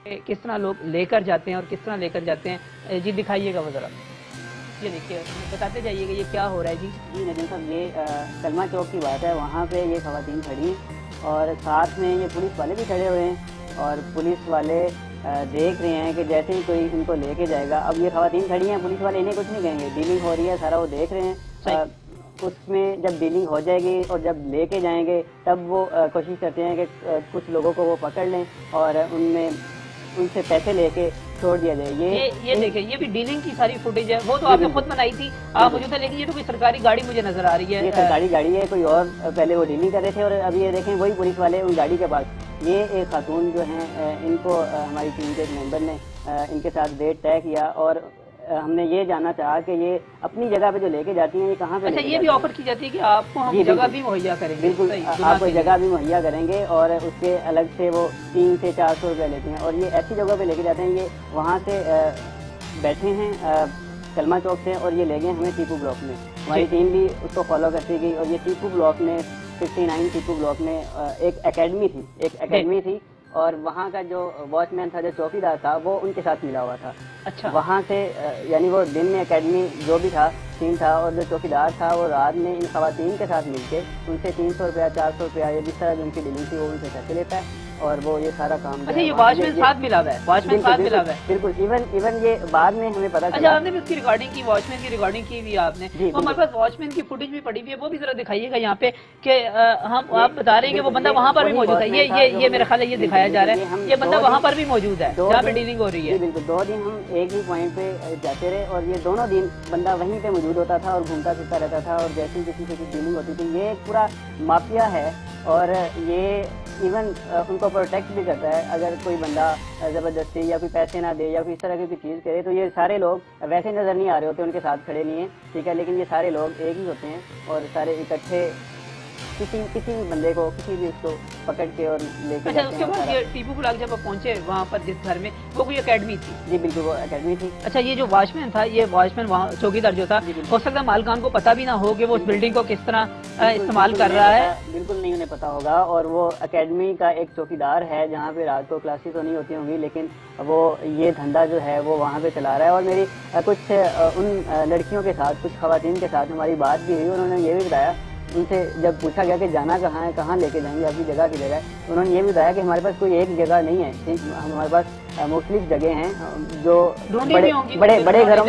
کس طرح لوگ لے کر جاتے ہیں اور کس طرح لے کر جاتے ہیں. جی دکھائیے گا وہ ذرا. یہ دیکھیے بتاتے جائیے گا یہ کیا ہو رہا ہے. جی ندیم صاحب یہ کلمہ چوک کی بات ہے. وہاں پہ یہ خواتین کھڑی ہیں اور ساتھ میں یہ پولیس والے بھی کھڑے ہوئے ہیں اور پولیس والے دیکھ رہے ہیں کہ جیسے ہی کوئی ان کو لے کے جائے گا. اب یہ خواتین کھڑی ہیں, پولیس والے انہیں کچھ نہیں کہیں گے, ڈیلنگ ہو رہی ہے سارا وہ دیکھ رہے ہیں. اس میں جب ڈیلنگ ہو جائے گی اور جب لے کے جائیں گے تب وہ کوشش کرتے ہیں کہ کچھ لوگوں کو وہ پکڑ لیں اور ان سے پیسے لے کے چھوڑ دیا جائے. یہ دیکھیں یہ بھی ڈیلنگ کی ساری فوٹیج ہے. وہ تو آپ نے خود بنائی تھی آپ مجھے تو, لیکن یہ تو کوئی سرکاری گاڑی مجھے نظر آ رہی ہے. یہ سرکاری گاڑی ہے, کوئی اور پہلے وہ ڈیلنگ کر رہے تھے اور اب یہ دیکھیں وہی پولیس والے ان گاڑی کے پاس. یہ ایک خاتون جو ہیں ان کو ہماری ٹیم کے ایک ممبر نے ان کے ساتھ ڈیٹ طے کیا اور ہم نے یہ جاننا چاہا کہ یہ اپنی جگہ پہ جو لے کے جاتی ہیں یہ کہاں پہ. اچھا یہ بھی آفر کی جاتی ہے کہ آپ کو ہم جگہ بھی مہیا کریں گے. بالکل آپ کو جگہ بھی مہیا کریں گے اور اس کے الگ سے وہ 300 سے 400 روپے لیتے ہیں. اور یہ ایسی جگہ پہ لے کے جاتے ہیں, یہ وہاں سے بیٹھے ہیں کلمہ چوک سے اور یہ لے گئے ہمیں ٹیپو بلاک میں. ہماری ٹیم بھی اس کو فالو کرتی گئی اور یہ ٹیپو بلاک میں 59 ٹیپو بلاک میں ایک اکیڈمی تھی اور وہاں کا جو واچ مین تھا, جو چوکیدار تھا, وہ ان کے ساتھ ملا ہوا تھا. اچھا وہاں سے یعنی وہ دن میں اکیڈمی جو بھی تھا سین تھا اور جو چوکیدار تھا وہ رات میں ان خواتین کے ساتھ مل کے ان سے 300 روپیہ 400 روپیہ یا جس طرح جو ان کی ڈیلنگ تھی وہ ان سے پیسے لیتا ہے اور وہ یہ سارا کام. اچھا یہ واچ مین ساتھ ملا ہوا ہے, واچ مین ساتھ ملا ہوا ہے. بالکل ایون یہ بعد میں ہمیں پتا چلا. اچھا آپ نے بھی اس کی ریکارڈنگ کی, واچ مین کی ریکارڈنگ کی بھی آپ نے. ہمارے پاس واچ مین کی فوٹیج بھی پڑی ہوئی ہے, وہ بھی ذرا دکھائیے گا یہاں پہ کہ ہم آپ بتا رہے ہیں کہ وہ بندہ وہاں پر بھی موجود ہے. یہ میرا خیال ہے یہ دکھایا جا رہا ہے یہ بندہ وہاں پر بھی موجود ہے جہاں پہ ڈیلنگ ہو رہی ہے. بالکل 2 دن ہم ایک ہی پوائنٹ پہ جاتے رہے اور یہ دونوں دن بندہ وہیں پہ موجود ہوتا تھا اور گھومتا پھرتا رہتا تھا اور جیسے کسی سے ڈیلنگ ہوتی تھی. یہ ایک پورا مافیا ہے اور یہ ایون ان کو پروٹیکٹ بھی کرتا ہے. اگر کوئی بندہ زبردستی یا کوئی پیسے نہ دے یا کوئی اس طرح کی کوئی چیز کرے تو یہ سارے لوگ ویسے نظر نہیں آ رہے ہوتے, ان کے ساتھ کھڑے نہیں ہیں, ٹھیک ہے, لیکن یہ سارے لوگ ایک ہی ہوتے ہیں اور سارے اکٹھے کسی بھی بندے کو کسی بھی اس کو پکڑ کے اور لے کے. اچھا اس کے بعد یہ ٹیپو بلاک جب آپ پہنچے وہاں پر جس گھر میں وہ کوئی اکیڈمی تھی. جی بالکل وہ اکیڈمی تھی. اچھا یہ جو واچ مین تھا, یہ واچ مین وہاں چوکیدار جو تھا, ہو سکتا ہے مالکان کو پتا بھی نہ ہو کہ وہ اس بلڈنگ کو کس طرح استعمال کر رہا ہے. بالکل نہیں انہیں پتا ہوگا اور وہ اکیڈمی کا ایک چوکیدار ہے جہاں پہ رات کو کلاسز تو نہیں ہوتی ہوں گی, لیکن وہ یہ دھندا جو ہے وہ وہاں پہ چلا رہا ہے. اور میری کچھ ان لڑکیوں کے ساتھ, کچھ خواتین کے ساتھ ہماری بات بھی ہوئی. انہوں نے یہ بھی بتایا, ان سے جب پوچھا گیا کہ جانا کہاں ہے, کہاں لے کے جائیں گے, اپنی جگہ کی جگہ ہے, انہوں نے یہ بھی بتایا کہ ہمارے پاس کوئی ایک جگہ نہیں ہے, ہمارے پاس مختلف جگہ ہیں جو بڑے گھروں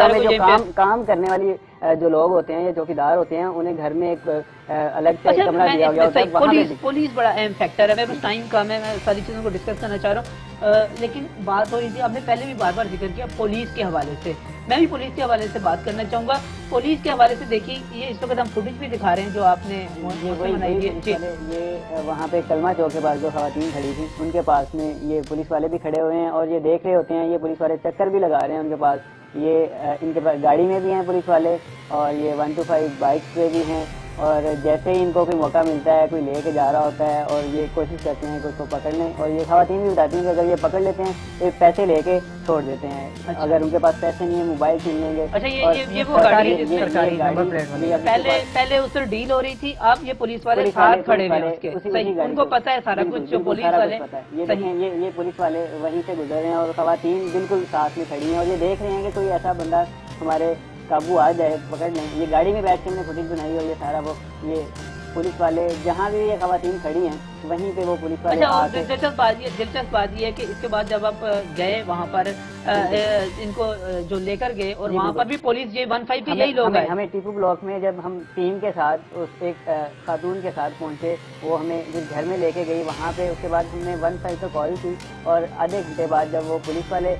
میں جو کام کرنے والی جو لوگ ہوتے ہیں یا چوکیدار ہوتے ہیں انہیں گھر میں ایک الگ سے کمرہ دیا گیا ہوتا ہے. پولیس بڑا اہم فیکٹر ہے. میرے پاس ٹائم کم ہے, میں ساری چیزوں کو ڈسکس کرنا چاہ رہا ہوں, لیکن بات ہو رہی تھی آپ نے پہلے بھی بار بار ذکر کیا پولیس کے حوالے سے. میں بھی پولیس کے حوالے سے بات کرنا چاہوں گا. پولیس کے حوالے سے دیکھیے یہ اس وقت ہم فوٹیج بھی دکھا رہے ہیں جو آپ نے بنائی ہے. یہ وہاں پہ کلمہ چوک کے پاس جو خواتین کھڑی تھی ان کے پاس میں یہ پولیس والے بھی کھڑے ہوئے ہیں اور یہ دیکھ رہے ہوتے ہیں. یہ پولیس والے چکر بھی لگا رہے ہیں ان کے پاس. یہ ان کے پاس گاڑی میں بھی ہیں پولیس والے اور یہ 125 بائکس پہ بھی ہیں اور جیسے ہی ان کو کوئی موقع ملتا ہے کوئی لے کے جا رہا ہوتا ہے اور یہ کوشش کرتے ہیں کہ اس کو پکڑ لیں. اور یہ خواتین بھی بتاتی ہیں کہ اگر یہ پکڑ لیتے ہیں تو پیسے لے کے چھوڑ دیتے ہیں. اگر ان کے پاس پیسے نہیں ہیں موبائل چھین لیں گے. اچھا یہ وہ گاڑی پہلے اس سے ڈیل ہو رہی تھی, آپ یہ پولیس والے ساتھ کھڑے ہوئے, ان کو پتا ہے سارا کچھ جو پولیس والے. یہ پولیس والے وہیں سے گزر رہے ہیں اور خواتین بالکل ساتھ میں کھڑی ہیں اور یہ دیکھ رہے ہیں کہ کوئی ایسا بندہ ہمارے قابو آ جائے, پکڑ لیں. یہ گاڑی میں بیٹھ کے ہم نے فوٹیج بنائی اور یہ سارا وہ یہ پولیس والے جہاں بھی یہ خواتین کھڑی ہیں وہیں پہ وہ پولیس والے. دلچسپ بات یہ ہے کہ اس کے بعد جب آپ گئے وہاں پر ان کو جو لے کر گئے اور وہاں پر بھی پولیس یہ 15 کے یہی لوگ ہیں. ہمیں ٹیپو بلاک میں جب ہم ٹیم کے ساتھ اس ایک خاتون کے ساتھ پہنچے, وہ ہمیں جس گھر میں لے کے گئی وہاں پہ, اس کے بعد ہم نے 15 کو کال کی اور آدھے گھنٹے بعد جب وہ پولیس والے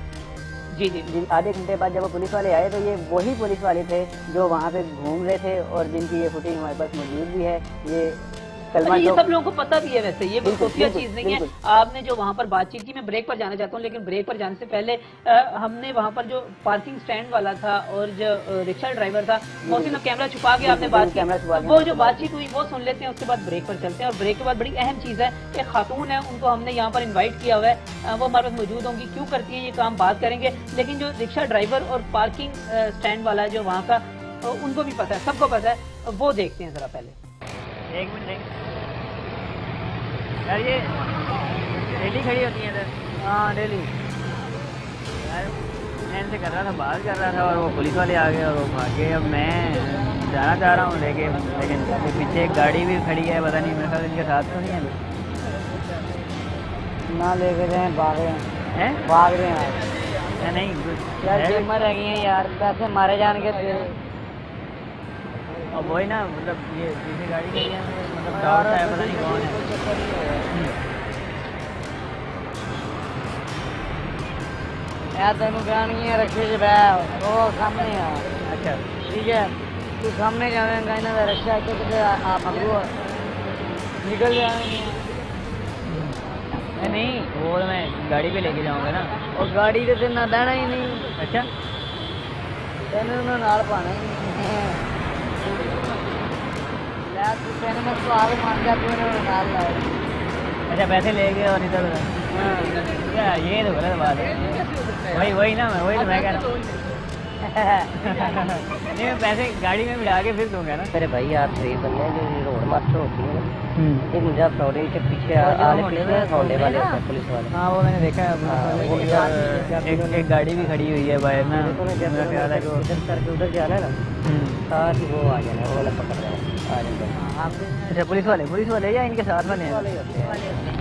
آدھے گھنٹے بعد جب وہ پولیس والے آئے تو یہ وہی پولیس والے تھے جو وہاں پہ گھوم رہے تھے اور جن کی یہ فوٹیج ہمارے پاس موجود بھی ہے. یہ سب لوگوں کو پتا بھی ہے, ویسے یہ کوئی خفیہ چیز نہیں ہے. آپ نے جو وہاں پر بات چیت کی, میں بریک پر جانا چاہتا ہوں, لیکن بریک پر جانے سے پہلے ہم نے وہاں پر جو پارکنگ سٹینڈ والا تھا اور جو رکشہ ڈرائیور تھا, محسن کیمرہ چھپا کے آپ نے بات کی, وہ جو بات چیت ہوئی وہ سن لیتے ہیں, اس کے بعد بریک پر چلتے ہیں. اور بریک کے بعد بڑی اہم چیز ہے, ایک خاتون ہے, ان کو ہم نے یہاں پر انوائٹ کیا ہوا ہے, وہ ہمارے پاس موجود ہوں گی, کیوں کرتی ہے یہ کام بات کریں گے. لیکن جو رکشہ ڈرائیور اور پارکنگ سٹینڈ والا جو وہاں کا, ان کو بھی پتا ہے, سب کو پتا ہے, وہ دیکھتے ہیں ذرا پہلے. ایک منٹ ڈیلی کھڑی ہوتی ہیں ادھر؟ ہاں ڈیلی. میں ان سے کر رہا تھا، بات کر رہا تھا اور وہ پولیس والے آ گئے اور وہ بھاگے. اب میں جانا چاہ رہا ہوں لیکن پیچھے ایک گاڑی بھی کھڑی ہے، پتہ نہیں میرے خیال ان کے ساتھ تو نہیں ہے. نہ لے کے جائیں، بھاگ رہے ہیں. بھاگ رہے ہیں نہیں یار، قیمت رہ گئی ہیں یار، پیسے مارے جان کے تیرے. اب وہی نا، مطلب یہ پیچھے گاڑی کھڑی ہے، مطلب ڈاؤٹ ہے، پتہ نہیں کون ہے. یار تینوں کیا نہیں ہے، رکشے سے بہ وہ سامنے ہے. اچھا ٹھیک ہے، تو سامنے جانے کا انہوں نے رکشہ کے آپ پکڑو نکل جائیں گے. نہیں وہ میں گاڑی پہ لے کے جاؤں گا نا. اور گاڑی تو تین دینا ہی نہیں. اچھا تینوں نال پانا ہی نہیں. تین میں سوال مان جا تو انہوں نے نال لائے. اچھا پیسے لے گئے اور ادھر ادھر، یہ تو غلط بات ہے. وہی نا، وہی تو میں کہہ رہا ہوں. نہیں میں پیسے گاڑی میں بٹھا کے پھر دوں گا نا. میرے بھائی آپ صحیح بننے ہیں، جو روڈ ماسٹر ہوتی ہے نا، یہ مجھے فروڈنگ کے پیچھے ہونڈے والے ہوتے ہیں پولیس والے. ہاں وہ میں نے دیکھا ہے. ایک گاڑی بھی کھڑی ہوئی ہے باہر نا، میرا خیال ہے کہ ادھر کر کے ادھر جانا ہے نا، ساتھ ہی وہ آ جانا، وہ پکڑ رہے ہیں آ جاتے ہیں. اچھا پولیس والے یا ان کے ساتھ والے ہیں؟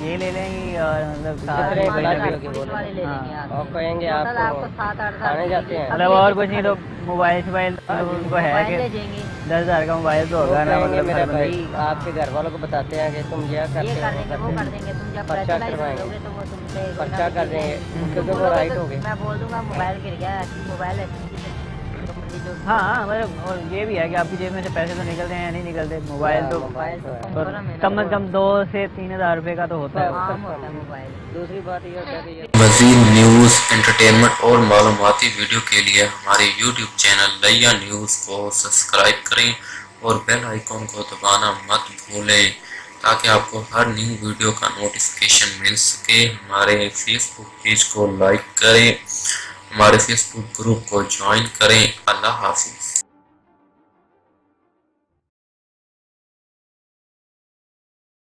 یہ لے لیں گے اور مطلب اور کہیں گے آپ آنے جاتے ہیں، مطلب اور کچھ نہیں تو موبائل شوبائل ان کو ہے کہ 10,000 کا موبائل تو ہوگا نا. مطلب میرے بھائی آپ کے گھر والوں کو بتاتے ہیں کہ تم یہ کرتے ہیں، پرچہ کروائیں گے، پرچہ کر دیں گے کیونکہ وہ رائٹ ہو گئے. میں بول دوں گا موبائل گر گیا، موبائل ہاں مطلب اور یہ بھی ہے کہ آپ کی جیب میں سے پیسے تو نکلتے ہیں یا نہیں نکلتے. موبائل تو کم از کم 2,000 سے 3,000 روپے کا تو ہوتا ہے. دوسری بات یہ ہوتا ہے کہ مزید نیوز، انٹرٹینمنٹ اور معلوماتی ویڈیو کے لیے ہمارے یوٹیوب چینل لیا نیوز کو سبسکرائب کریں اور بیل آئیکن کو دبانا مت بھولیں تاکہ آپ کو ہر نیو ویڈیو کا نوٹیفیکیشن مل سکے. ہمارے فیس بک پیج کو لائک کریں، ہمارے فیس بک گروپ کو جوائن کریں. اللہ حافظ.